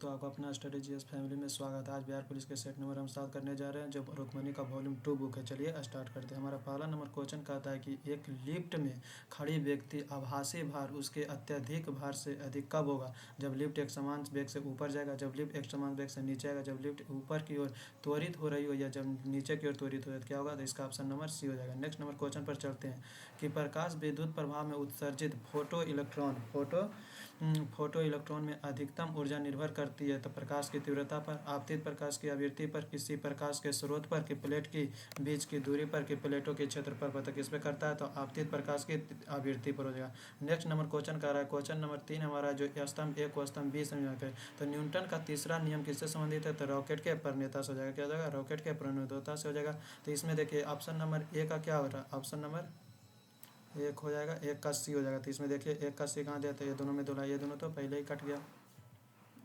तो आपको अपना स्टडी जीएस फैमिली में स्वागत है। आज बिहार पुलिस के सेट नंबर हम साथ करने जा रहे हैं जो रुक्मणी का वॉल्यूम 2 बुक है। चलिए स्टार्ट करते हैं। हमारा पहला नंबर क्वेश्चन कहता है कि एक लिफ्ट में खड़ी व्यक्ति आभासी भार उसके अत्यधिक भार से अधिक कब होगा? जब लिफ्ट एक समान वेग से ऊपर जाएगा, जब लिफ्ट एक समान वेग से नीचे आएगा, जब लिफ्ट ऊपर की ओर त्वरित हो रही हो या जब नीचे की ओर त्वरित हो रही, क्या होगा? तो इसका ऑप्शन नंबर सी हो जाएगा। नेक्स्ट नंबर क्वेश्चन पर चलते हैं कि प्रकाश विद्युत प्रभाव में उत्सर्जित फोटो इलेक्ट्रॉन में अधिकतम ऊर्जा निर्भर करती है। तो प्रकाश की तीव्रता पर, आपतित प्रकाश की आवृत्ति पर, किसी प्रकाश के स्रोत पर, कि प्लेट की बीच की दूरी पर, कि प्लेटों के क्षेत्रफल पर। तो किस पे करता है? तो आपतित प्रकाश की आवृत्ति पर हो जाएगा। नेक्स्ट नंबर क्वेश्चन कर रहा है, क्वेश्चन नंबर 3 हमारा जो स्तंभ ए को स्तंभ बी समझा है। तो न्यूटन का तीसरा नियम किससे संबंधित है? तो रॉकेट के प्रणेता से हो जाएगा। क्या हो जाएगा? रॉकेट के प्रणेता से हो जाएगा। तो इसमें देखिए ऑप्शन नंबर ए का क्या हो रहा है? ऑप्शन नंबर एक हो जाएगा, एक का सी हो जाएगा। तो इसमें देखिए एक का सी कहाँ दिया? तो ये दोनों में दोनों, ये दोनों तो पहले ही कट गया,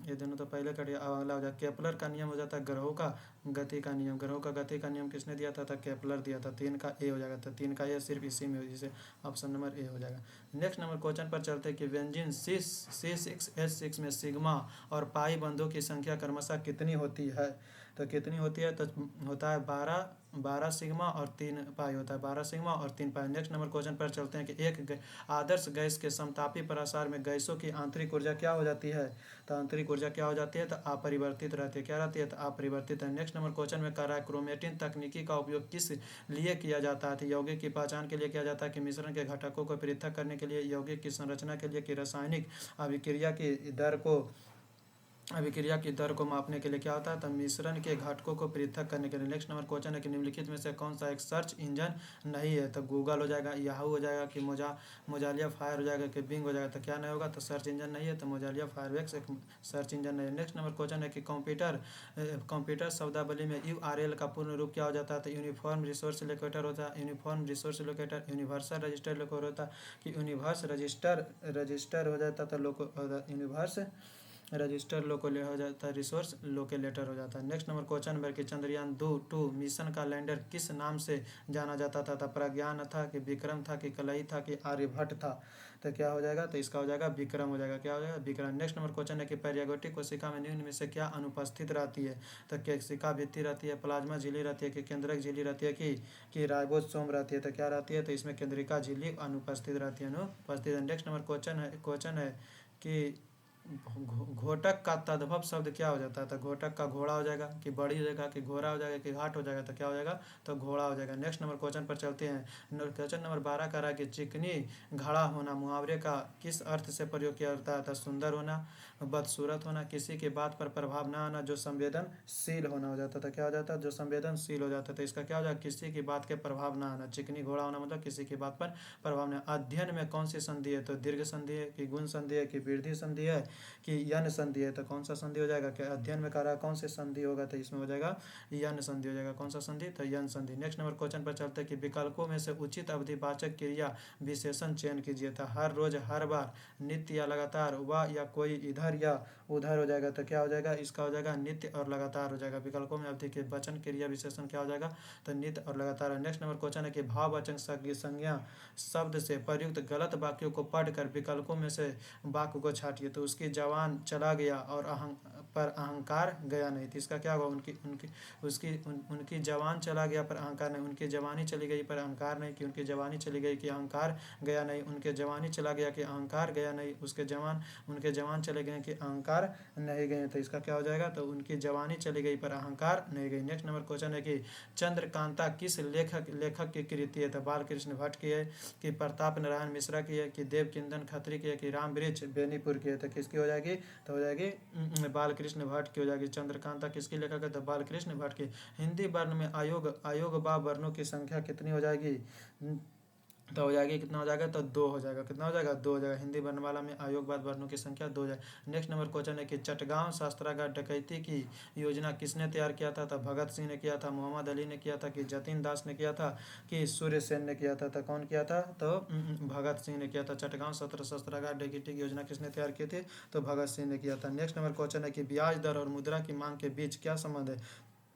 ये दोनों तो पहले कट गया। अब अगला हो जाए केपलर का नियम हो जाता है ग्रहों का गति का नियम। ग्रहों का गति का नियम किसने दिया था? केपलर दिया था। 3 का ए हो जाएगा। तो 3 का ए सिर्फ इसी में, जिसे ऑप्शन नंबर ए हो जाएगा। नेक्स्ट नंबर क्वेश्चन पर चलते हैं कि व्यंजन C6H6 में सिग्मा और पाई बंधों की संख्या क्रमशः कितनी होती है? तो कितनी होती है? तो होता है 12 सिग्मा और 3 पाई होता है, 12 सिग्मा और 3 पाई। नेक्स्ट नंबर क्वेश्चन पर चलते हैं कि एक आदर्श गैस के समतापी प्रसार में गैसों की आंतरिक ऊर्जा क्या हो जाती है? तो आंतरिक ऊर्जा क्या हो जाती है? तो अपरिवर्तित रहती है। क्या रहती है? तो अपरिवर्तित है। नेक्स्ट नंबर क्वेश्चन में कह रहा है क्रोमेटिन तकनीकी का उपयोग किस लिए किया जाता है? तो यौगिक की पहचान के लिए किया जाता है, कि मिश्रण के घटकों को पृथक करने के लिए, यौगिक की संरचना के लिए, कि रासायनिक अभिक्रिया की दर को अभिक्रिया की दर को मापने के लिए। क्या होता है? तो मिश्रण के घटकों को पृथक करने के लिए। नेक्स्ट नंबर क्वेश्चन है कि निम्नलिखित में से कौन सा एक सर्च इंजन नहीं है? तो गूगल हो जाएगा, याहू हो जाएगा, कि मोजालिया फायर हो जाएगा, कि बिंग हो जाएगा। तो क्या नहीं होगा? तो सर्च इंजन नहीं है, तो मोजालिया फायरवैक्स एक सर्च इंजन नहीं है। नेक्स्ट नंबर क्वेश्चन है कि कंप्यूटर शब्दावली में URL का पूर्ण रूप क्या हो जाता है? तो यूनिफॉर्म रिसोर्स लोकेटर होता है, uniform resource locator, universal register locator होता है, कि यूनिवर्स रजिस्टर हो जाता था, यूनिवर्स रजिस्टर लोकल हो जाता है, रिसोर्स लोकेलेटर हो जाता है। नेक्स्ट नंबर क्वेश्चन नंबर कि चंद्रयान 2 मिशन का लैंडर किस नाम से जाना जाता था? तो प्रज्ञान था, कि विक्रम था, कि कलई था, कि आर्यभट्ट था। तो क्या हो जाएगा? तो इसका हो जाएगा विक्रम हो जाएगा। क्या हो जाएगा? विक्रम। नेक्स्ट नंबर क्वेश्चन है कि पैरियोटिक कोशिका में निम्न में से क्या अनुपस्थित रहती है? तो केशिका भित्ति रहती है, प्लाज्मा झिल्ली रहती है, कि केंद्रक झिल्ली रहती है, कि राइबोसोम रहती है। तो क्या रहती है? तो इसमें केंद्रिका झिल्ली अनुपस्थित रहती है, अनुपस्थित है। नेक्स्ट नंबर क्वेश्चन है कि घोटक का तद्भव शब्द क्या हो जाता है? तो घोटक का घोड़ा हो जाएगा, कि बड़ी हो जाएगा, कि घोड़ा हो जाएगा, कि घाट हो जाएगा। तो क्या हो जाएगा? तो घोड़ा हो जाएगा। नेक्स्ट नंबर क्वेश्चन पर चलते हैं। क्वेश्चन नंबर 12 का रहा है कि चिकनी घड़ा होना मुहावरे का किस अर्थ से प्रयोग किया जाता है? तो सुंदर होना, बदसूरत होना, किसी की बात पर प्रभाव न आना, जो संवेदनशील होना हो जाता था। क्या हो जाता है? जो संवेदनशील हो जाता था। इसका क्या हो जाएगा? किसी की बात के प्रभाव न आना। चिकनी घोड़ा होना मतलब किसी की बात पर प्रभाव न। अध्ययन में कौन सी संधि है? तो दीर्घ संधि है, कि गुण संधि है, कि वृद्धि संधि है, कि यन संधि है। तो कौन सा संधि हो जाएगा? क्या अध्ययन में कह रहा है कौन से संधि होगा? तो इसमें हो जाएगा यन संधि हो जाएगा। कौन सा संधि? तो यन संधि। नेक्स्ट नंबर क्वेश्चन पर चलते हैं कि विकल्पों में से उचित अवधिवाचक क्रिया विशेषण चयन कीजिए। तो हर रोज, हर बार, नित्य या लगातार, व या कोई, इधर या उधर हो जाएगा। तो क्या हो जाएगा? इसका हो जाएगा नित्य और लगातार हो जाएगा। विकल्पों में अवधि के वचन क्रिया विशेषण क्या हो जाएगा? तो नित्य और लगातार। नेक्स्ट नंबर क्वेश्चन है कि भाववाचक संज्ञा शब्द से प्रयुक्त गलत वाक्यों को पढ़कर विकल्पों में से वाक्य को छाटिए। तो उसकी जवान चला गया और पर अहंकार गया नहीं। तो इसका क्या होगा? उनकी जवान चला गया पर अहंकार नहीं, उनकी जवानी चली गई पर अहंकार नहीं, कि उनकी जवानी चली गई कि अहंकार गया नहीं, उनके जवानी चला गया कि अहंकार गया नहीं, उनके जवान चले गए कि अहंकार नहीं गए। तो इसका क्या हो जाएगा? तो उनकी जवानी चली गई पर अहंकार नहीं गई। नेक्स्ट नंबर क्वेश्चन है कि चंद्रकांता किस लेखक की कृति है? तो बालकृष्ण भट्ट की है, कि प्रताप नारायण मिश्रा की है, कि देवकिंदन खत्री की है, कि राम वृक्ष बेनीपुर की है। तो किसकी हो जाएगी? तो हो जाएगी बालकृष्ण भट्ट की हो जाएगी। चंद्रकांता किसकी लेखक है? तो बालकृष्ण भट्ट की। हिंदी वर्ण में आयोग बा वर्णों की संख्या कितनी हो जाएगी? तो हो जाएगी, कितना हो जाएगा? तो 2 हो जाएगा। कितना हो जाएगा? 2 हो जाएगा। हिंदी वर्णमाला में आयोगवाद वर्णों की संख्या 2 हो जाएगी। नेक्स्ट नंबर क्वेश्चन है कि चटगांव शस्त्रागार डकैती की योजना किसने तैयार किया था? तो भगत सिंह ने किया था, मोहम्मद अली ने किया था, कि जतिन दास ने किया था, कि सूर्य सेन ने किया था। तो कौन किया था? तो भगत सिंह ने किया था। चटगांव शस्त्रागार डकैती की योजना किसने तैयार की थी? तो भगत सिंह ने किया था। नेक्स्ट नंबर क्वेश्चन है कि ब्याज दर और मुद्रा की मांग के बीच क्या संबंध है?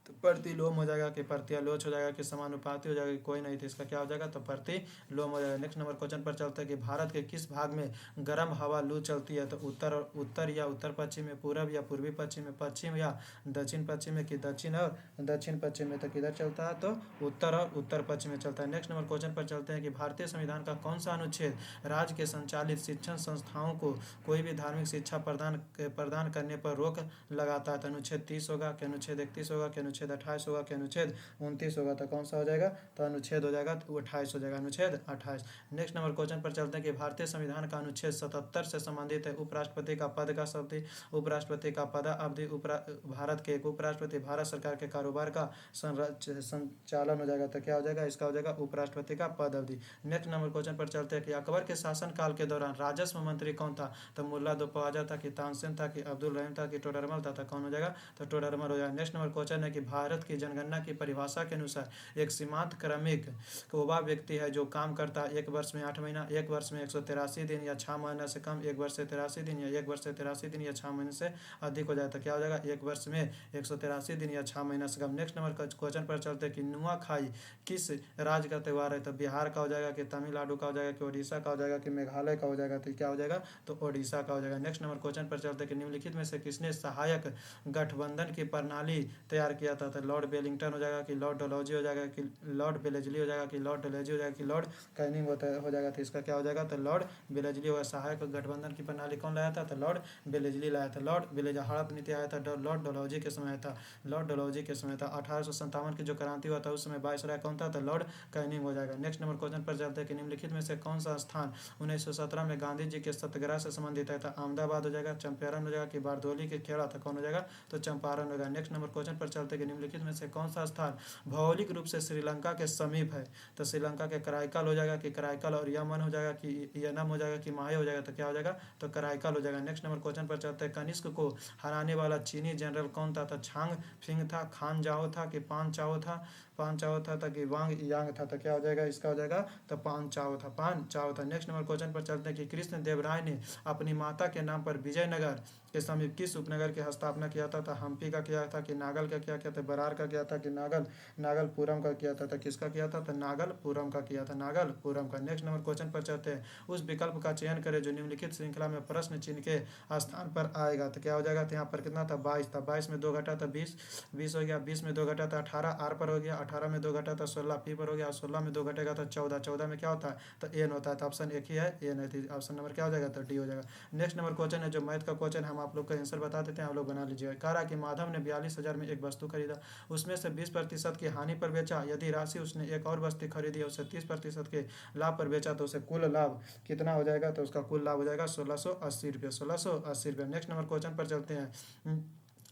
तो प्रतिलोम हो जाएगा कि प्रत्यालोच हो जाएगा कि समानुपाती हो जाएगा कि कोई नहीं, तो इसका क्या हो जाएगा, तो प्रतिलोम हो जाएगा। नेक्स्ट नंबर क्वेश्चन पर चलते हैं कि भारत के किस भाग में गर्म हवा लू चलती है, तो उत्तर या उत्तर पश्चिम में, पूरब या पूर्वी पश्चिम में, पश्चिम या दक्षिण पश्चिम में, कि दक्षिण और दक्षिण पश्चिम में, तो किधर चलता है, तो उत्तर और उत्तर पश्चिम में चलता है। नेक्स्ट नंबर क्वेश्चन पर चलते हैं कि भारतीय संविधान का कौन सा अनुच्छेद राज्य के संचालित शिक्षण संस्थाओं को कोई भी धार्मिक शिक्षा प्रदान करने पर रोक लगाता है, तो अनुच्छेद 30 होगा, कि अनुच्छेद 31 होगा, कि अनुच्छेद 28 होगा, कि अनुच्छेद 29 होगा, तो कौन सा हो जाएगा, तो अनुच्छेद हो जाएगा, तो 28 हो जाएगा, अनुच्छेद 28। नेक्स्ट नंबर क्वेश्चन पर चलते हैं कि भारतीय संविधान का अनुच्छेद 77 से संबंधित है उपराष्ट्रपति का पद का शब्द, उपराष्ट्रपति का पद अवधि, भारत के एक उपराष्ट्रपति भारत सरकार के कारोबार का संचालन हो जाएगा, तो क्या हो जाएगा, इसका हो जाएगा उपराष्ट्रपति का पद अवधि। नेक्स्ट नंबर क्वेश्चन पर चलते हैं कि अकबर के शासन काल के दौरान राजस्व मंत्री कौन था, तो मुल्ला दोपवाजा था, कि तानसेन था, कि अब्दुल रहीम था, कि टोडरमल था, तो कौन हो जाएगा, तो टोडरमल हो जाएगा। नेक्स्ट नंबर क्वेश्चन है कि भारत की जनगणना की परिभाषा के अनुसार एक सीमांत क्रमिक वह व्यक्ति है जो काम करता है 1 वर्ष में 8 महीना, 1 वर्ष में 183 दिन या 6 महीने से कम, 1 वर्ष से 83 दिन या 1 वर्ष से 83 दिन या 6 महीने से अधिक हो जाए, तो क्या हो जाएगा, 1 वर्ष में 183 दिन या 6 महीने से कम। नेक्स्ट नंबर क्वेश्चन पर चलते हैं कि नुआखाई किस राज्य का त्यौहार है, तो बिहार का हो जाएगा, कि तमिलनाडु का हो जाएगा, कि उड़ीसा का हो जाएगा, कि मेघालय का हो जाएगा, तो क्या हो जाएगा, तो उड़ीसा का हो जाएगा। नेक्स्ट नंबर क्वेश्चन पर चलते हैं कि निम्नलिखित में से किसने सहायक गठबंधन की प्रणाली तैयार किया था, तो लॉर्ड वेलिंगटन हो जाएगा, कि लॉर्ड डलहौजी हो जाएगा, कि लॉर्ड बेलेजली हो जाएगा, कि लॉर्ड डलहौजी हो जाएगा, कि लॉर्ड कैनिंग हो जाएगा, तो इसका क्या हो जाएगा, तो लॉर्ड बेलेजली होगा। सहायक गठबंधन की प्रणाली कौन लाया था, तो लॉर्ड बेलेजली लाया था। लॉर्ड बेलेजली हड़प नीति आया था, लॉर्ड डलहौजी के समय था, लॉर्ड डलहौजी के समय था। 1857 की जो क्रांति हुआ था उस समय वायसराय कौन था, तो लॉर्ड कैनिंग हो जाएगा। नेक्स्ट नंबर क्वेश्चन पर चलते हैं कि निम्नलिखित में से कौन सा स्थान 1917 में गांधी जी के सत्याग्रह से संबंधित है, तो अहमदाबाद हो जाएगा, चंपारण हो जाएगा, कि बारदोली के खेड़ा था, कौन हो जाएगा, तो चंपारण होगा। नेक्स्ट नंबर क्वेश्चन पर चलते हैं कि निम्नलिखित में से कौन सा स्थान भौगोलिक रूप से श्रीलंका के समीप है, तो श्रीलंका के कराईकल हो जाएगा, कि कराईकल और यमन हो जाएगा, कि यनम हो जाएगा, कि माहे हो जाएगा, तो क्या हो जाएगा, तो कराईकल हो जाएगा। नेक्स्ट नंबर क्वेश्चन पर चलते हैं कनिष्क को हराने वाला चीनी जनरल कौन था, तो छांग फिंग था, खान जाओ था, कि पान चाओ था, पान चाओ था, कि वांग यांग था, तो क्या हो जाएगा, इसका हो जाएगा, तो पान चाओ था, पान चाओ था। नेक्स्ट नंबर क्वेश्चन पर चलते हैं कि कृष्ण देव राय ने अपनी माता के नाम पर विजयनगर के समीप किस उपनगर की स्थापना किया था, तो हम्पी का किया था, कि नागल का किया था, बरार का किया था, कि नागलपुरम का किया था, तो किसका किया था, तो नागलपुरम का किया था, नागलपुरम का। नेक्स्ट नंबर क्वेश्चन पर चलते हैं उस विकल्प का चयन करें जो निम्नलिखित श्रृंखला में प्रश्न चिन्ह के स्थान पर आएगा, तो क्या हो जाएगा, तो यहाँ पर कितना था, 22 था, 22 में 2 घटा था 20, 20 हो गया, 20 में 2 घटा था 18, आर पर हो गया, 18 में 2 घटा था 16, पी पर हो गया, 16 में 2 घटेगा तो 14, 14 में क्या होता है, तो एन होता है, तो ऑप्शन एक ही है, एन है, ऑप्शन नंबर क्या हो जाएगा, तो डी हो जाएगा। नेक्स्ट नंबर क्वेश्चन है जो मैथ का क्वेश्चन, हम आप लोग का आंसर बता देते हैं, आप लोग बना लीजिएगा। कह रहा कि माधव ने 42,000 में एक वस्तु खरीदा, उसमें से 20% की हानि पर बेचा, यदि राशि उसने एक और वस्तु खरीदी उसे 30% के लाभ पर बेचा, तो उसे कुल लाभ कितना हो जाएगा, तो उसका कुल लाभ हो जाएगा 1680 रुपये, 1680 रुपये। नेक्स्ट नंबर क्वेश्चन पर चलते हैं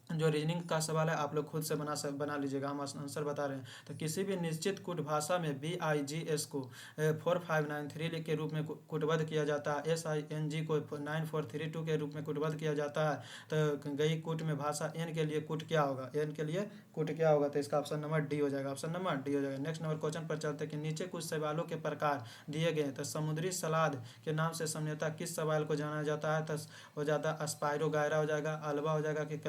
जो रीजनिंग का सवाल है आप लोग खुद से बना लीजिएगा, हम आंसर बता रहे हैं। तो किसी भी निश्चित कूट भाषा में BIGS को 4593 के रूप में कूटबद्ध किया जाता है, SING को 9432 के रूप में कूटबद्ध किया जाता है, तो गई कूट में भाषा N के लिए कूट क्या होगा, N के लिए कूट क्या होगा, तो इसका ऑप्शन नंबर डी हो जाएगा, ऑप्शन नंबर डी हो जाएगा। नेक्स्ट नंबर क्वेश्चन पर चलते हैं कि नीचे कुछ सवालों के प्रकार दिए गए, तो समुद्री सलाद के नाम से सामान्यतः किस सवाल को जाना जाता है, तो हो जाता है स्पायरोगायरा हो जाएगा, अल्वा हो जाएगा, कि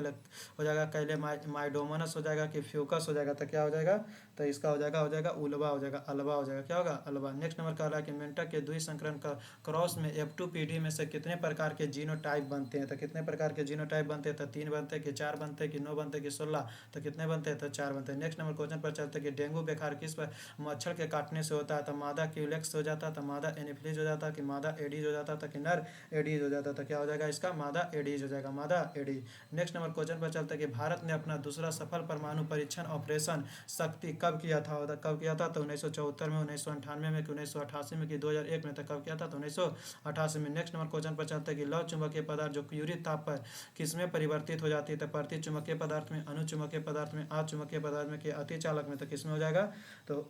हो जाएगा, कैले माइडोमोनस हो जाएगा, कि फ्यूकस हो जाएगा, तो क्या हो जाएगा, तो इसका हो जाएगा उल्वा हो जाएगा, अल्वा हो जाएगा, क्या होगा, अल्वा। नेक्स्ट नंबर कह रहा है कि मेंढक के द्विसंकरण का क्रॉस में F2PD में से कितने प्रकार के जीनोटाइप बनते हैं, तो कितने प्रकार के जीनोटाइप बनते हैं, तो 3 बनते हैं, कि 4 बनते हैं, कि 9 बनते हैं, कि 16, तो कितने बनते हैं, तो 4 बनते हैं। नेक्स्ट नंबर क्वेश्चन पर चलते हैं कि डेंगू बुखार किस पर मच्छर के काटने से होता है, तो मादा क्यूलेक्स हो जाता है, तो मादा एनिफ्लीज हो जाता है, कि मादा एडीज हो जाता है, कि नर एडीज हो जाता है, तो क्या हो जाएगा, इसका मादा एडीज हो जाएगा, मादा एडीज। नेक्स्ट नंबर क्वेश्चन पर चलते हैं कि भारत ने अपना दूसरा सफल परमाणु परीक्षण ऑपरेशन शक्ति कब किया था, तो 1974 में, 1998 में, कि 1988 में, कि 2001 में, तो कब किया था, तो 1988 में। नेक्स्ट नंबर क्वेश्चन पर चलते हैं कि लौ चुंबकीय पदार्थ जो क्यूरी ताप पर किसमें परिवर्तित हो जाती है, तो प्रति चुंबकीय पदार्थ में, अणु चुंबकीय पदार्थ में, चुंबकीय पदार्थ में, कि अति चालक में, तो किसमें हो जाएगा, तो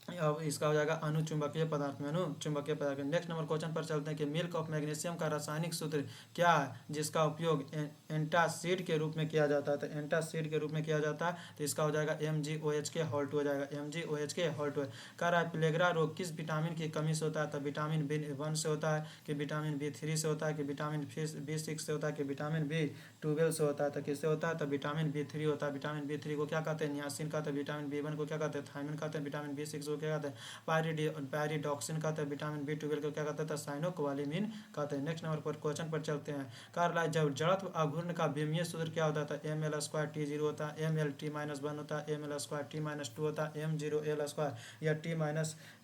अब इसका हो जाएगा अनुचुंबकीय पदार्थ में अनुचुंबकीय पदार्थ। नेक्स्ट नंबर क्वेश्चन पर चलते हैं कि मिल्क ऑफ मैग्नीशियम का रासायनिक सूत्र क्या है जिसका उपयोग एंटासिड के रूप में किया जाता है। तो एंटासिड के रूप में किया जाता है तो इसका हो जाएगा MgOH के हॉल्ट हो जाएगा, MgOH के हॉल्ट। कह रहा है प्लेगरा रोग किस विटामिन की कमी से होता है। तो विटामिन B1 से होता है कि विटामिन B3 से होता है कि विटामिन B6 से होता है कि विटामिन B12 से होता है। तो किससे होता है तो विटामिन B3 होता है। विटामिन B3 को क्या कहते हैं नियासिन कहते हैं, विटामिन B1 को क्या कहते हैं थायमिन कहते हैं, विटामिन B6 को क्या कहते हैं पायरिडॉक्सिन कहते हैं, विटामिन B12 को क्या कहते हैं साइनोकोबालामिन कहते हैं। नेक्स्ट नंबर पर क्वेश्चन पर चलते हैं। कार्ला जब जड़त्व आघूर्ण का विमीय सूत्र क्या होता है। ml² T0 होता है, ml T-1 होता है, ml² T-2 होता है, m0l² या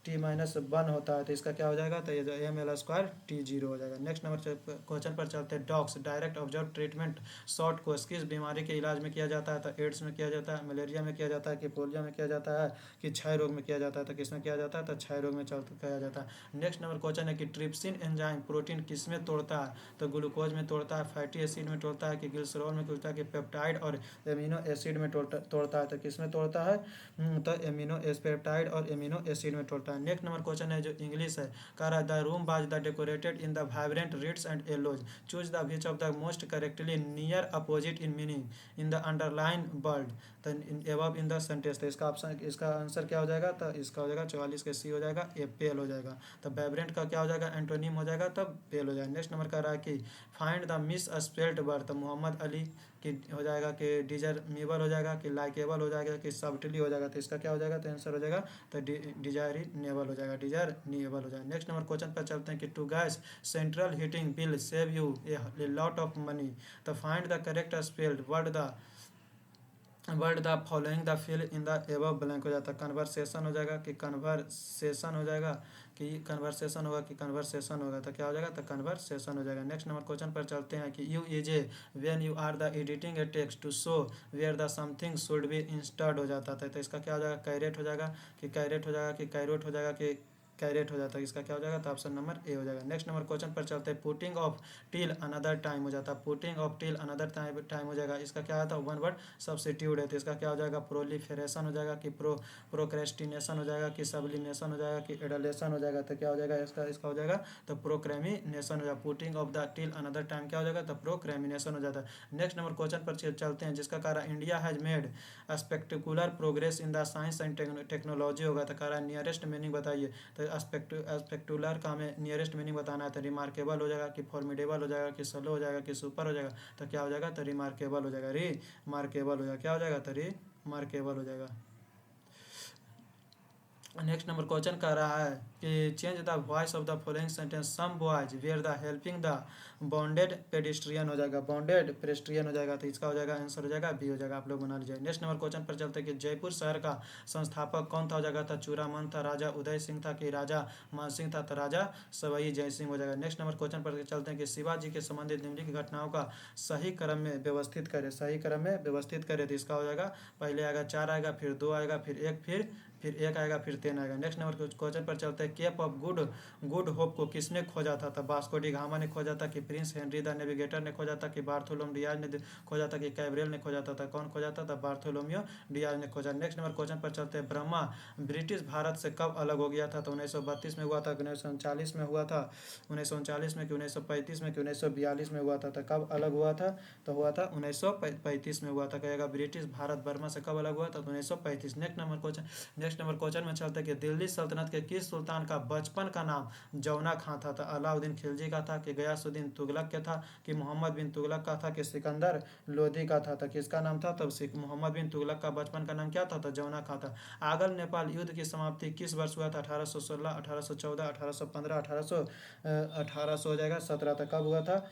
T-1 होता है। तो इसका क्या हो जाएगा तो ये ml² T0 हो जाएगा। नेक्स्ट नंबर क्वेश्चन पर चलते हैं। DOTS direct observe treatment short course किस बीमारी के इलाज में किया जाता है। तो एड्स में किया जाता है, मलेरिया में किया जाता है कि पोलियो में किया जाता है कि क्षय रोग में किया जाता है। तो किसमें किया जाता है तो क्षय रोग में किया जाता है। नेक्स्ट नंबर क्वेश्चन है कि ट्रिप्सिन एंजाइम प्रोटीन किस में तोड़ता है। तो ग्लूकोज में तोड़ता है, फैटी एसिड में तोड़ता है कि ग्लिसरॉल में तोड़ता है कि पेप्टाइड और एमिनो एसिड में तोड़ता है। तो किस में तोड़ता है तो पेप्टाइड और एमिनो एसिड में तोड़ता है। नेक्स्ट नंबर क्वेश्चन है जो इंग्लिश है। कह रहा है the room was the decorated in the vibrant reds and yellows, choose the which of the most correctly near opposite in meaning in the underline word तो एबव इन द सेंटेंस। तो इसका answer क्या हो जाएगा तो इसका हो जाएगा 44 के C हो जाएगा, ए पेल हो जाएगा। तो वाइब्रेंट का क्या हो जाएगा एंटोनिम हो जाएगा तब पेल हो जाएगा। नेक्स्ट नंबर कह रहा है कि find the miss spelled word. तो मोहम्मद अली कि हो जाएगा कि डिजर्मेबल हो जाएगा कि लाइकेबल हो जाएगा कि सबटली हो जाएगा। तो इसका क्या हो जाएगा तो आंसर हो जाएगा तो डिजायरिनेबल हो जाएगा, डिजायरिनेबल हो जाएगा। नेक्स्ट नंबर क्वेश्चन पर चलते हैं कि to gas central heating bill save you a lot of money. तो find the correct spelled word the following the fill in the above blank हो जाता है। कन्वर्सेशन हो जाएगा कि कन्वर्सेशन हो जाएगा कि कन्वर्सेशन होगा कि कन्वर्सेशन होगा। तो क्या हो जाएगा तो कन्वर्सेशन हो जाएगा। नेक्स्ट नंबर क्वेश्चन पर चलते हैं कि you is a when you are the editing a text to show where the something should be inserted हो जाता था। तो इसका क्या हो जाएगा कैरेट हो जाएगा कि कैरेट हो जाएगा कि कैरोट हो जाएगा कि कैरेट हो जाता है। इसका क्या हो जाएगा तो ऑप्शन नंबर ए हो जाएगा। नेक्स्ट नंबर क्वेश्चन पर चलते हैं। Putting of till another time हो जाता है, putting of till another time हो जाएगा। इसका क्या आता है वन वर्ड सब्स्टिट्यूट है। तो इसका क्या हो जाएगा प्रोलिफेरेशन हो जाएगा कि प्रोक्रेस्टिनेशन हो जाएगा कि सब्लिमेशन हो जाएगा कि एडलेशन हो जाएगा। तो क्या हो जाएगा इसका हो जाएगा तो प्रोक्रेमिनेशन हो जाएगा। Putting of the till another time क्या हो जाएगा तो प्रोक्रेमिनेशन हो जाता है। नेक्स्ट नंबर क्वेश्चन पर चलते हैं जिसका कारण India has made spectacular progress in the science and technology होगा। तो कारण नियरेस्ट मीनिंग बताइए। तो स्पेक्टुलर का हमें नियरेस्ट मीनिंग बताना है। तो रिमार्केबल हो जाएगा कि फॉर्मिडेबल हो जाएगा कि स्लो हो जाएगा कि सुपर हो जाएगा। तो क्या हो जाएगा तो रिमार्केबल हो जाएगा, रिमार्केबल हो जाएगा। क्या हो जाएगा तो रिमार्केबल हो जाएगा। नेक्स्ट नंबर क्वेश्चन कह रहा है कि change the voice of the following sentence some boys were the helping the bonded pedestrian हो जाएगा, बॉन्डेड पेडिस्ट्रियन हो जाएगा। तो इसका हो जाएगा आंसर हो जाएगा बी हो जाएगा। आप लोग बना लीजिए। नेक्स्ट नंबर क्वेश्चन पर चलते हैं कि जयपुर शहर का संस्थापक कौन था हो जाएगा तो चूड़ामन था, राजा उदय सिंह था कि राजा मान सिंह था तो राजा सवाई जय सिंह हो जाएगा। नेक्स्ट नंबर क्वेश्चन पर चलते हैं कि शिवाजी के संबंधित निम्नलिखित घटनाओं का सही क्रम में व्यवस्थित करें, सही क्रम में व्यवस्थित करें। तो इसका हो जाएगा पहले आएगा 4 आएगा फिर 2 आएगा फिर 1 फिर 1 आएगा फिर 3 आएगा। नेक्स्ट नंबर क्वेश्चन पर चलते हैं। केप ऑफ गुड होप को किसने खोजा था। तो वास्को डी गामा ने खोजा था कि प्रिंस हेनरी द नेविगेटर ने खोजा था कि बार्थोलोम डियाज ने खोजा था कि कैब्रियल ने खोजा था। कौन खोजा था बार्थोलोमियो डियाज ने खोजा। नेक्स्ट नंबर क्वेश्चन पर चलते हैं। ब्रह्मा ब्रिटिश भारत से कब अलग हो गया था। तो 1932 में हुआ था कि 1939 में हुआ था, 1939 में कि 1935 में कि 1942 में हुआ था। तो कब अलग हुआ था तो हुआ था 1935 में हुआ था। कहेगा ब्रिटिश भारत बर्मा से कब अलग हुआ था तो 1935। नेक्स्ट नंबर क्वेश्चन में चलता है कि दिल्ली सल्तनत के किस सुल्तान का बचपन का नाम जौना खां था। तो अलाउद्दीन खिलजी का था कि गयासुद्दीन तुगलक का था कि मोहम्मद बिन तुगलक का था कि सिकंदर लोधी का था। तो किसका नाम था तब मोहम्मद बिन तुगलक का बचपन का नाम क्या था तो जौना खां था। आगल नेपाल युद्ध की समाप्ति किस वर्ष हुआ था। 1816, 1814, 1815, 1800 हो जाएगा 17 तक कब हुआ था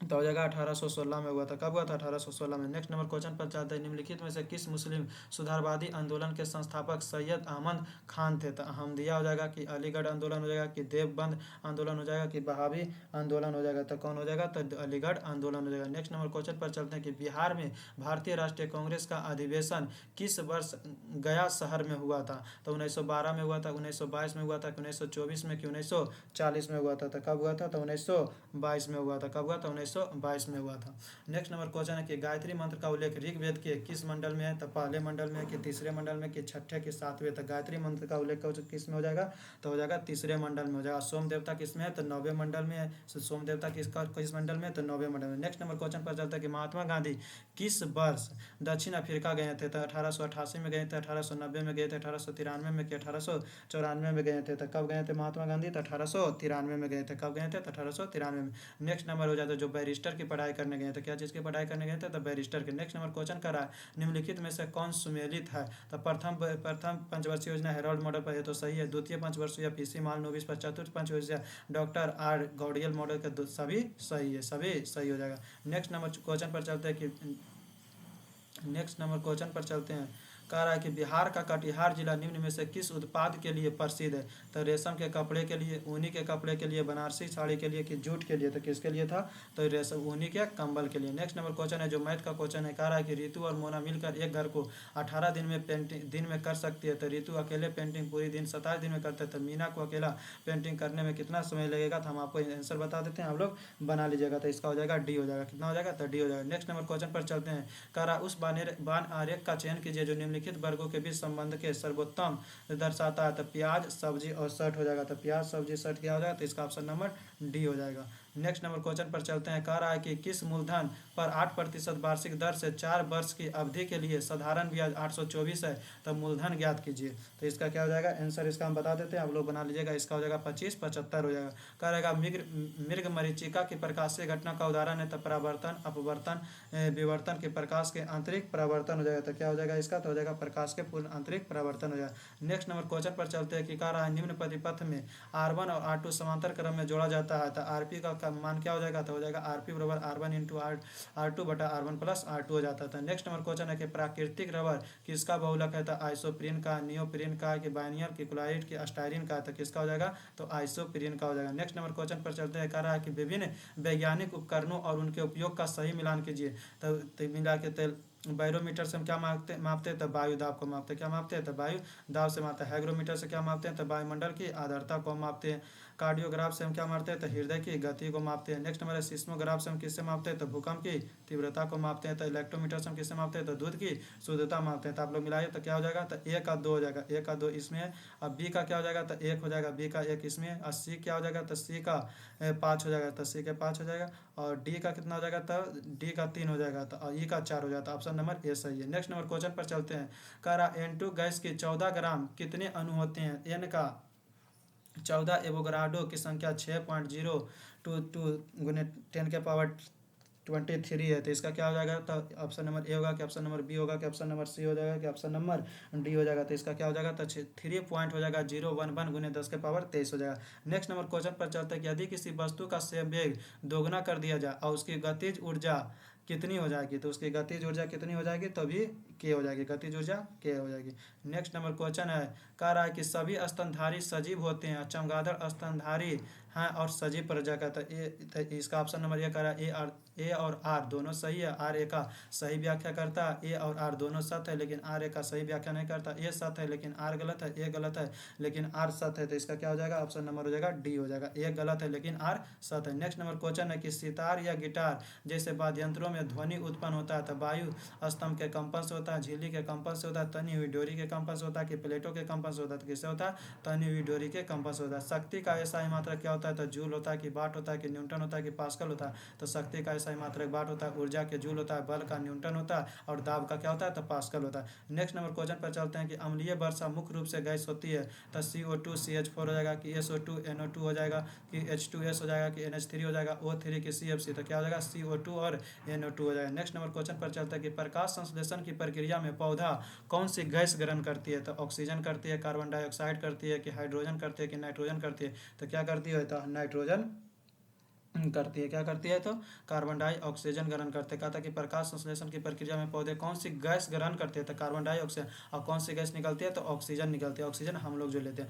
तो हो जाएगा 1816 में हुआ था। कब हुआ था 1816 में। नेक्स्ट नंबर क्वेश्चन पर चलते हैं। निम्नलिखित में से किस मुस्लिम सुधारवादी आंदोलन के संस्थापक सैयद अहमद खान थे। तो अहमदिया हो जाएगा कि अलीगढ़ आंदोलन हो जाएगा कि देवबंद आंदोलन हो जाएगा कि बहावी आंदोलन हो जाएगा। तो कौन हो जाएगा तो अलीगढ़ आंदोलन हो जाएगा। नेक्स्ट नंबर क्वेश्चन पर चलते हैं कि बिहार में भारतीय राष्ट्रीय कांग्रेस का अधिवेशन किस वर्ष गया शहर में हुआ था। तो 1912 में हुआ था, 1922 में हुआ था, 1924 में कि 1940 में हुआ था। तो कब हुआ था तो 1922 में हुआ था। कब हुआ था 1922 में हुआ था। नेक्स्ट नंबर क्वेश्चन है कि गायत्री मंत्र का उल्लेख ऋग्वेद के किस मंडल में है? तो पहले मंडल में, कि तीसरे मंडल में, कि छठे, कि सातवें? तो गायत्री मंत्र का उल्लेख किस में हो जाएगा? तो हो जाएगा तीसरे मंडल में हो जाएगा। सोम देवता किस में है? तो 9वें मंडल में है। सोम देवता किस मंडल में? तो 9वें मंडल में। नेक्स्ट नंबर क्वेश्चन पर चलता है कि महात्मा गांधी किस वर्ष दक्षिण अफ्रीका गए थे? तो 1888 में गए थे, 1890 में गए थे, 1893 में, कि 1894 में गए थे? तो कब गए थे महात्मा गांधी? तो 1893 में गए थे। कब गए थे? तो 1893 में। नेक्स्ट नंबर हो जाता है जो बैरिस्टर की पढ़ाई करने गए थे। क्या चीज़ की पढ़ाई करने गए थे? तो बैरिस्टर के। नेक्स्ट नंबर क्वेश्चन कर रहा है निम्नलिखित में से कौन सुमेलित है? तो प्रथम पंचवर्षीय योजना हेरोल्ड मॉडल पर है तो सही है। द्वितीय पंचवर्षीय पीसी मालनोबिस पर, चतुर्थ पंचवर्षीय डॉक्टर आर गौडियल मॉडल के सभी सही है, सभी सही हो जाएगा। नेक्स्ट नंबर क्वेश्चन पर चलते हैं कि नेक्स्ट नंबर क्वेश्चन पर चलते हैं। कह रहा है कि बिहार का कटिहार जिला निम्न में से किस उत्पाद के लिए प्रसिद्ध है? तो रेशम के कपड़े के लिए, ऊनी के कपड़े के लिए, बनारसी साड़ी के लिए, कि जूट के लिए? तो किसके लिए था? तो रेशम ऊनी के कंबल के लिए। नेक्स्ट नंबर क्वेश्चन है जो मैथ का क्वेश्चन है। कह रहा है कि रितु और मोना मिलकर एक घर को 18 दिन में कर सकती है। तो रितु अकेले पेंटिंग पूरी दिन 27 दिन में करते हैं। तो मीना को अकेला पेंटिंग करने में कितना समय लगेगा? तो हम आपको आंसर बता देते हैं, आप लोग बना लीजिएगा। तो इसका हो जाएगा डी हो जाएगा। कितना हो जाएगा? तो डी हो जाएगा। नेक्स्ट नंबर क्वेश्चन पर चलते हैं। कह रहा उस बान आरेख का चयन कीजिए जो निम्नलिखित वर्गों के बीच संबंध के सर्वोत्तम दर्शाता है। तो प्याज, सब्जी और शर्ट हो जाएगा। तो प्याज, सब्जी, शर्ट क्या हो जाएगा? तो इसका ऑप्शन नंबर डी हो जाएगा। नेक्स्ट नंबर क्वेश्चन पर चलते हैं। कह रहा है कि किस मूलधन पर 8% वार्षिक दर से 4 वर्ष की अवधि के लिए साधारण ब्याज 824 है? तो मूलधन ज्ञात कीजिए। तो इसका क्या हो जाएगा? आंसर इसका हम बता देते हैं, आप लोग बना लीजिएगा। इसका हो जाएगा 25 75 हो जाएगा। कह रहेगा मृग मरीचिका की प्रकाशीय घटना का उदाहरण है? तो परावर्तन, अपवर्तन, विवर्तन के प्रकाश के आंतरिक परावर्तन हो जाएगा। तो क्या हो जाएगा इसका? तो हो जाएगा प्रकाश के पूर्ण आंतरिक परावर्तन हो जाएगा। नेक्स्ट नंबर क्वेश्चन पर चलते हैं कि कह रहा है निम्न प्रतिपथ में R1 और R2 समांतर क्रम में जोड़ा जाता है। तो RP का मान क्या हो जाएगा? तो हो जाएगा RP बराबर R1 इंटू R2 बटा R1 प्लस R2 हो जाता है। नेक्स्ट नंबर क्वेश्चन है कि प्राकृतिक रबर किसका बहुलक है? तो आइसोप्रीन का, नियोप्रीन का, कि बाइनियल, कि क्लोराइड, कि स्टाइरिन का? तो किसका हो जाएगा? तो आइसोप्रीन का हो जाएगा। नेक्स्ट नंबर क्वेश्चन पर चलते हैं। कह रहा है कि विभिन्न वैज्ञानिक उपकरणों और उनके उपयोग का सही मिलान कीजिए। तो मिला के तेल बैरोमीटर से हम क्या मापते हैं? तो वायु दाब को मापते हैं। क्या मापते हैं? तो वायु दाब से मापते हैं। हाइग्रोमीटर से क्या मापते हैं? तो वायुमंडल की आर्द्रता को मापते हैं। कार्डियोग्राफ से हम क्या मापते हैं? तो हृदय की गति को मापते हैं। नेक्स्ट नंबर है सिस्मोग्राफ से हम किससे मापते हैं? तो भूकंप की तीव्रता को मापते हैं। तो इलेक्ट्रोमीटर से हम किससे मापते हैं? तो दूध की शुद्धता मापते हैं। तो आप लोग मिलाइए तो क्या हो जाएगा? तो 1 का 2 हो जाएगा। 1 का 2 इसमें है। अब बी का क्या हो जाएगा? तो 1 हो जाएगा। बी का 1 इसमें है। और सी क्या हो जाएगा? तो सी का 5 हो जाएगा। तो सी के 5 हो जाएगा। और डी का कितना हो जाएगा? तो डी का 3 हो जाएगा। तो ई का 4 हो जाता है। ऑप्शन नंबर ए सही है। नेक्स्ट नंबर क्वेश्चन पर चलते हैं। कह रहा N2 गैस के 14 ग्राम कितने अणु होते हैं? N का 14, एवोगाड्रो की संख्या 6.022 गुने 10 के पावर 23 है। तो इसका क्या हो जाएगा? तो ऑप्शन नंबर ए होगा, कि ऑप्शन नंबर बी होगा, कि ऑप्शन नंबर सी हो जाएगा, कि ऑप्शन नंबर डी हो जाएगा। तो इसका क्या हो जाएगा? तो 3 पॉइंट हो जाएगा 011 गुने 10 के पावर 23 हो जाएगा। नेक्स्ट नंबर क्वेश्चन पर चलते हैं कि यदि किसी वस्तु का वेग दोगुना कर दिया जाए और उसकी गतिज ऊर्जा कितनी हो जाएगी? तो उसकी गतिज ऊर्जा कितनी हो जाएगी? तो भी के हो जाएगी। गतिज ऊर्जा के हो जाएगी। नेक्स्ट नंबर क्वेश्चन है। कह रहा है कि सभी स्तनधारी सजीव होते हैं। चमगादड़ स्तनधारी हैं और सजीव प्रजाति का? तो इसका ऑप्शन नंबर ये कह रहा है ए और आर दोनों सही है। आर ए का सही व्याख्या करता है। ए और आर दोनों सत्य है, लेकिन आर ए का सही व्याख्या नहीं करता। ए सत्य है लेकिन आर गलत है। ए गलत है लेकिन आर सत्य है। तो इसका क्या हो जाएगा? ऑप्शन नंबर हो जाएगा डी हो जाएगा। ए गलत है लेकिन आर सत्य है। नेक्स्ट नंबर क्वेश्चन है कि सितार या गिटार जैसे वाद्य यंत्रों में ध्वनि उत्पन्न होता है। तो वायु स्तंभ के कंपन से होता है, झिल्ली के कंपन से होता है, तनी हुई डोरी के कंपन से होता है, कि प्लेटों के कंपन से होता है? तो किससे होता है? तनी हुई डोरी के कंपन से होता है। शक्ति का ऐसा मात्रक क्या होता है? तो जूल होता है, कि वाट होता है, कि न्यूटन होता है, कि पास्कल होता है? तो शक्ति का ऐसा मात्रक वाट होता है, ऊर्जा के जूल होता है, बल का न्यूटन होता है, और दाब का क्या होता है? तो पास्कल होता है। नेक्स्ट नंबर क्वेश्चन पर चलते हैं कि अम्लीय वर्षा मुख्य रूप से गैस होती है। तो CO2 CH4 हो जाएगा, कि SO2 NO2 हो जाएगा, कि H2S हो जाएगा, कि NH3 हो जाएगा, O3 की CFC? तो क्या हो जाएगा? CO2 और NO2 हो जाएगा। नेक्स्ट नंबर क्वेश्चन पर चलता है कि प्रकाश संश्लेषण की प्रक्रिया में पौधा कौन सी गैस ग्रहण करती है? तो ऑक्सीजन करती है, कार्बन डाइऑक्साइड करती है, कि हाइड्रोजन करती है, कि नाइट्रोजन करती है? तो क्या करती है? तो नाइट्रोजन करती है। क्या करती है? तो कार्बन डाइऑक्सीजन ग्रहण करते हैं। कहता है कि प्रकाश संश्लेषण की प्रक्रिया में पौधे कौन सी गैस ग्रहण करते हैं? तो कार्बन डाइऑक्साइड। और कौन सी गैस निकलती है? तो ऑक्सीजन निकलती है। ऑक्सीजन हम लोग जो लेते हैं।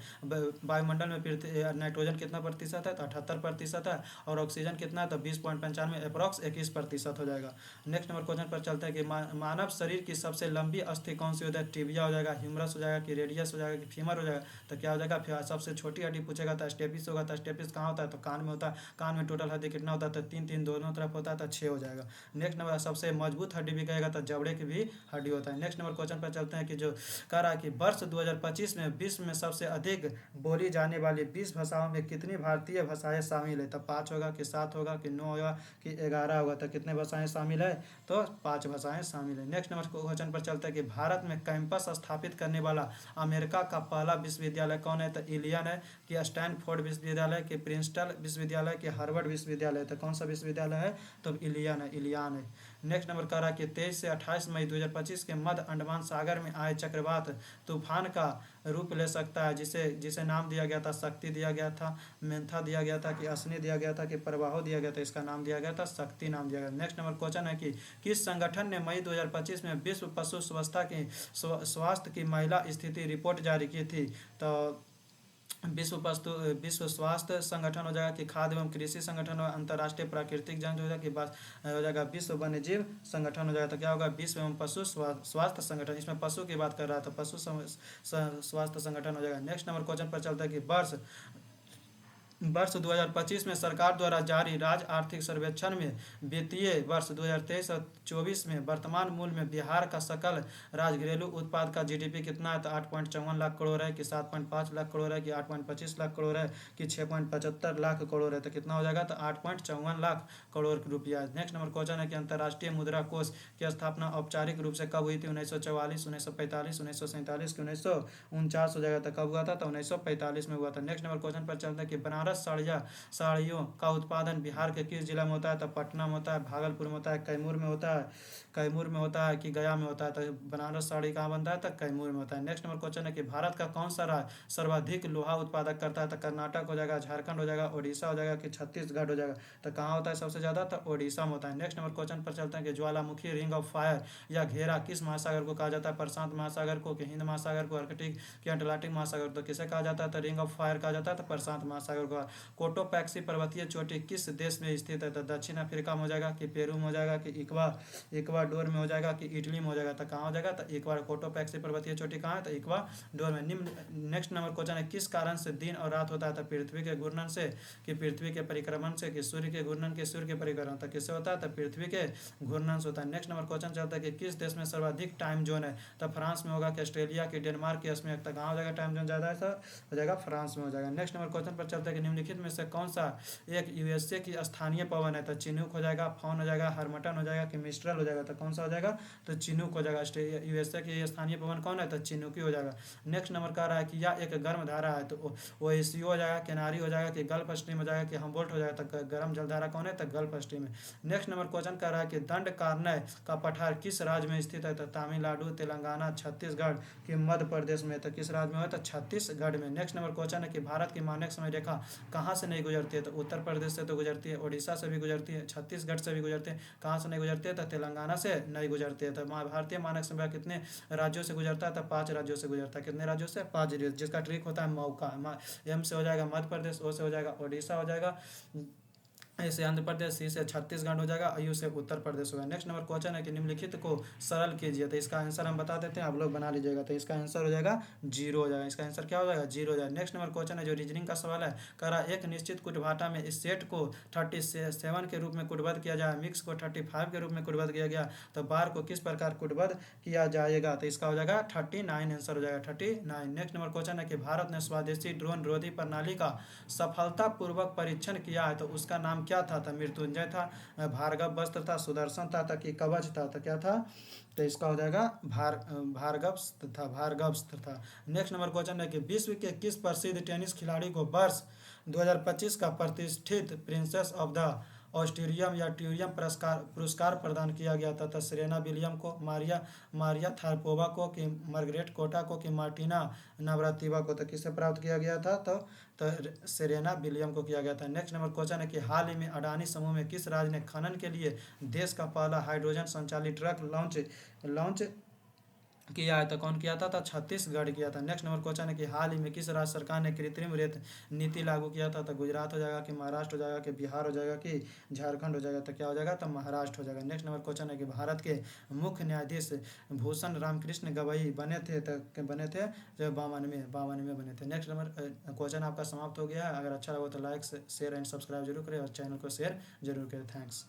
वायुमंडल में नाइट्रोजन कितना प्रतिशत है? तो 78% है। और ऑक्सीजन कितना है? तो 20.95, अप्रॉक्स 21% हो जाएगा। नेक्स्ट नंबर क्वेश्चन पर चलता है कि मानव शरीर की सबसे लंबी अस्थि कौन सी होता है? टिबिया हो जाएगा, ह्यूमरस हो जाएगा, कि रेडियस हो जाएगा, कि फीमर हो जाएगा? तो क्या हो जाएगा? सबसे छोटी हड्डी पूछेगा तो स्टेपिस होगा। तो स्टेपिस कहाँ होता है? तो कान में होता है। कान में टोटल हड्डी कितना होता है, तो 3 3 दोनों तरफ होता है, तो 6 हो जाएगा। नेक्स्ट नंबर सबसे मजबूत हड्डी भी कहेगा तो जबड़े की भी हड्डी होता है। नेक्स्ट नंबर क्वेश्चन पर चलते हैं कि जो कह रहा है कि वर्ष 2025 में विश्व में सबसे अधिक बोली जाने वाली 20 भाषाओं में कितनी भारतीय भाषाएं शामिल है, तो 5 होगा कि 7 होगा कि 9 होगा कि 11 होगा, तो कितने भाषाएं शामिल है, तो 5 भाषाएं शामिल है। नेक्स्ट नंबर क्वेश्चन पर चलते हैं कि भारत में कैंपस स्थापित करने वाला अमेरिका का पहला विश्वविद्यालय कौन है, तो इलियन है कि स्टैनफोर्ड विश्वविद्यालय कि प्रिंसटन विश्वविद्यालय कि हार्वर्ड विश्वविद्यालय, तो कौन सा विश्वविद्यालय है, तो इलियन है, इलियान है। नेक्स्ट नंबर कह रहा है कि 23 से 28 मई 2025 के मध्य अंडमान सागर में आए चक्रवात तूफान का रूप ले सकता है, जिसे जिसे नाम दिया गया था शक्ति दिया गया था, मेंथा दिया गया था कि अश्नि दिया गया था कि प्रवाहो दिया गया था, इसका नाम दिया गया था शक्ति नाम दिया गया। नेक्स्ट नंबर क्वेश्चन है कि किस संगठन ने मई 2025 में विश्व पशु स्वास्थ्य की स्वास्थ्य की महिला स्थिति रिपोर्ट जारी की थी, तो विश्व स्वास्थ्य संगठन हो जाएगा कि खाद्य एवं कृषि संगठन हो, अंतर्राष्ट्रीय प्राकृतिक जंग हो जाएगा कि बस हो जाएगा विश्व वन्यजीव संगठन हो जाएगा, तो क्या होगा विश्व एवं पशु स्वास्थ्य संगठन, इसमें पशु की बात कर रहा है तो पशु स्वास्थ्य संगठन हो जाएगा। नेक्स्ट नंबर क्वेश्चन पर चलता है कि वर्ष 2025 में सरकार द्वारा जारी राज्य आर्थिक सर्वेक्षण में वित्तीय वर्ष 2023 और 24 में वर्तमान मूल्य में बिहार का सकल राज्य घरेलू उत्पाद का जीडीपी कितना है, तो 8.54 लाख करोड़ है कि 7.5 लाख करोड़ है कि 8.25 लाख करोड़ है कि 6.75 लाख करोड़ है, तो कितना हो जाएगा, तो 8.54 लाख करोड़ रुपया है। नेक्स्ट नंबर क्वेश्चन है कि अंतर्राष्ट्रीय मुद्रा कोष की स्थापना औपचारिक रूप से कब हुई थी, 1944, 1945, 1947 की 1949 हो जाएगा, तो कब हुआ था, तो 1945 में हुआ था। नेक्स्ट नंबर क्वेश्चन पर चलते हैं कि बनारस साड़ियों का उत्पादन बिहार के किस जिला में होता है, तो पटना में होता है, भागलपुर में होता है, कैमूर में होता है, कि गया में होता है, तो बनारस साड़ी कहाँ बनता है, तो कैमूर में होता है। नेक्स्ट नंबर क्वेश्चन है कि भारत का कौन सा राज्य सर्वाधिक लोहा उत्पादक करता है, तो कर्नाटक हो जाएगा, झारखंड हो जाएगा, उड़ीसा हो जाएगा कि छत्तीसगढ़ हो जाएगा, तो कहाँ होता है सबसे ज्यादा, तो उड़ीसा में होता है। नेक्स्ट नंबर क्वेश्चन पर चलते हैं कि ज्वालामुखी रिंग ऑफ फायर या घेरा किस महासागर को कहा जाता है, प्रशांत महासागर को कि हिंद महासागर को, आर्कटिक कि अटलांटिक महासागर, तो किसे कहा जाता है, तो रिंग ऑफ फायर कहा जाता है, तो प्रशांत महासागर को। कोटोपैक्सी पर्वतीय चोटी किस देश में स्थित है, तो दक्षिण अफ्रीका में हो जाएगा कि पेरू में हो जाएगा कि इक्वाडोर में हो जाएगा कि इटली में हो जाएगा, तो कहाँ हो जाएगा, तो इक्वाडोर। कोटोपैक्सी पर्वतीय चोटी कहाँ है, तो इक्वाडोर में। नेक्स्ट नंबर क्वेश्चन है किस कारण से दिन और रात होता है, तो पृथ्वी के घूर्णन से कि पृथ्वी के परिक्रमण से कि सूर्य के घूर्णन के सूर्य के परिक्रमण, तो किससे होता है, तो पृथ्वी के घूर्णन से होता है। नेक्स्ट नंबर क्वेश्चन चलता है कि किस देश में सर्वाधिक टाइम जोन है, तो फ्रांस में होगा कि ऑस्ट्रेलिया की डेनमार्क की इसमें, तो कहाँ हो जाएगा टाइम जोन ज़्यादा है, तो हो जाएगा फ्रांस में हो जाएगा। नेक्स्ट नंबर क्वेश्चन पर चलता है कि निम्नलिखित में से कौन सा एक यूएसए की स्थानीय पवन है, तो चिनूक हो जाएगा, फॉन हो जाएगा, हार्मटन हो जाएगा कि मिस्ट्रल हो जाएगा, तो कौन सा हो जाएगा, तो चिनूक हो जाएगा। यूएसए की स्थानीय पवन कौन है, तो चिनूक ही हो जाएगा। नेक्स्ट नंबर कह रहा है कि यह एक गर्म धारा है, तो ओएसयू हो जाएगा, कैनारी हो जाएगा कि गल्फ स्ट्रीम हो जाएगा कि हम्बोल्ट हो जाएगा, तो गर्म जलधारा कौन है, तो गल्फ स्ट्रीम है। नेक्स्ट नंबर क्वेश्चन कह रहा है कि दंड कारण्य का पठार किस राज्य में स्थित है, तो तमिलनाडु, तेलंगाना, छत्तीसगढ़ कि मध्य प्रदेश में, तो किस राज्य में है, तो छत्तीसगढ़ में। नेक्स्ट नंबर क्वेश्चन है कि भारत की मानक समय रेखा कहाँ से नहीं गुजरती है, तो उत्तर प्रदेश से तो गुजरती है, उड़ीसा से भी गुजरती है, छत्तीसगढ़ से भी गुजरती है, कहाँ से नहीं गुजरती है, तो तेलंगाना से नहीं गुजरती है। तो भारतीय मानक समय कितने राज्यों से गुजरता है, तो 5 राज्यों से गुजरता है। कितने राज्यों से, 5 राज्यों, जिसका ट्रिक होता है मौका। एम से हो जाएगा मध्य प्रदेश, ओ से हो जाएगा उड़ीसा हो जाएगा, ए से आंध्र प्रदेश, सी से छत्तीसगढ़ हो जाएगा, यू से उत्तर प्रदेश होगा। नेक्स्ट नंबर क्वेश्चन है कि निम्नलिखित को सरल कीजिए, तो इसका आंसर हम बता देते हैं, आप लोग बना लीजिएगा, तो इसका आंसर हो जाएगा 0 हो जाएगा। इसका आंसर क्या हो जाएगा, 0 हो जाएगा। नेक्स्ट नंबर क्वेश्चन है जो रीजनिंग का सवाल है, कह रहा एक निश्चित कुटभाटा में इस सेट को 37 के रूप में कुटबद्ध किया जाए, मिक्स को 35 के रूप में कुटबद्ध किया गया, तो बार को किस प्रकार कुटबद्ध किया जाएगा, तो इसका हो जाएगा 39 आंसर हो जाएगा 39। नेक्स्ट नंबर क्वेश्चन है कि भारत ने स्वदेशी ड्रोन रोधी प्रणाली का सफलतापूर्वक परीक्षण किया है, तो उसका नाम क्या था, तो मृत्युंजय था, भार्गव वस्त्र था, सुदर्शन था, कि कवच था, तो क्या था, तो इसका हो जाएगा भार्गव्स्त्र था। नेक्स्ट नंबर क्वेश्चन है कि विश्व के किस प्रसिद्ध टेनिस खिलाड़ी को वर्ष 2025 का प्रतिष्ठित प्रिंसेस ऑफ द ऑस्ट्रेलियम या ट्यूरियम पुरस्कार प्रदान किया गया था, तो सेरेना विलियम को, मारिया थारपोवा को कि मार्गरेट कोटा को कि मार्टिना नवरात्रिवा को, तो किसे प्राप्त किया गया था, तो सेरेना विलियम को किया गया था। नेक्स्ट नंबर क्वेश्चन है कि हाल ही में अडानी समूह में किस राज्य ने खनन के लिए देश का पहला हाइड्रोजन संचालित ट्रक लॉन्च किया है तो कौन किया था? छत्तीसगढ़ किया था। नेक्स्ट नंबर क्वेश्चन है कि हाल ही में किस राज्य सरकार ने कृत्रिम रेत नीति लागू किया था? तो गुजरात हो जाएगा, कि महाराष्ट्र हो जाएगा, कि बिहार हो जाएगा, कि झारखंड हो जाएगा? तो क्या हो जाएगा? तो महाराष्ट्र हो जाएगा। नेक्स्ट नंबर क्वेश्चन है कि भारत के मुख्य न्यायाधीश भूषण रामकृष्ण गवई बने थे, तो बने थे जो 92 बने थे। नेक्स्ट नंबर क्वेश्चन आपका समाप्त हो गया है। अगर अच्छा लगा तो लाइक शेयर एंड सब्सक्राइब जरूर करें और चैनल को शेयर जरूर करें। थैंक्स।